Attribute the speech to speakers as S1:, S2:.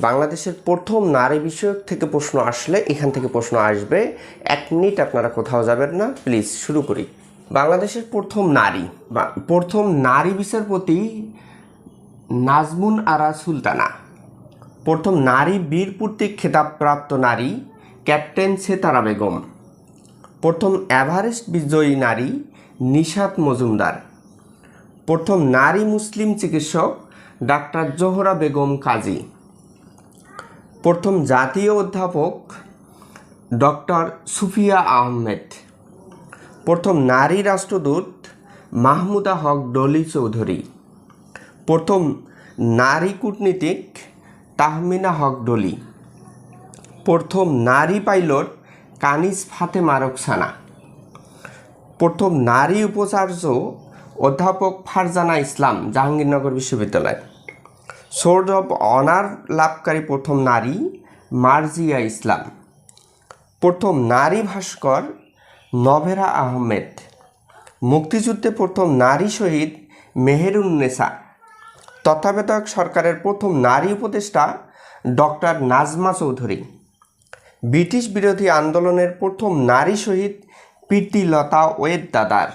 S1: বাংলাদেশের প্রথম নারী বিষয়ক থেকে প্রশ্ন আসলে এখান থেকে প্রশ্ন আসবে। 1 মিনিট আপনারা কোথাও যাবেন না, প্লিজ শুরু করি। বাংলাদেশের প্রথম নারী বিচারপতি নাজমুন আরা সুলতানা। প্রথম নারী বীর কর্তৃক খেতাবপ্রাপ্ত নারী ক্যাপ্টেন সেতারা বেগম। প্রথম এভারেস্ট বিজয়ী নারী নিশাত মজুমদার। প্রথম নারী মুসলিম চিকিৎসক ডাক্তার জোহরা বেগম কাজী। প্রথম জাতীয় অধ্যাপক ডক্টর সুফিয়া আহমেদ। প্রথম নারী রাষ্ট্রদূত মাহমুদা হক ডলি চৌধুরী। প্রথম নারী কূটনীতিক তাহমিনা হক ডলি। প্রথম নারী পাইলট কানিজ ফাতেমা রোকসানা। প্রথম নারী উপাচার্য অধ্যাপক ফারজানা ইসলাম, জাহাঙ্গীরনগর বিশ্ববিদ্যালয়। সোর্ড অব অনার লাভকারী প্রথম নারী মার্জিয়া ইসলাম। প্রথম নারী ভাস্কর নভেরা আহমেদ। মুক্তিযুদ্ধে প্রথম নারী শহীদ মেহেরুন্নেসা। তত্ত্বাবধায়ক সরকারের প্রথম নারী উপদেষ্টা ডক্টর নাজমা চৌধুরী। ব্রিটিশ বিরোধী আন্দোলনের প্রথম নারী শহীদ প্রীতিলতা ওয়েদ দাদার।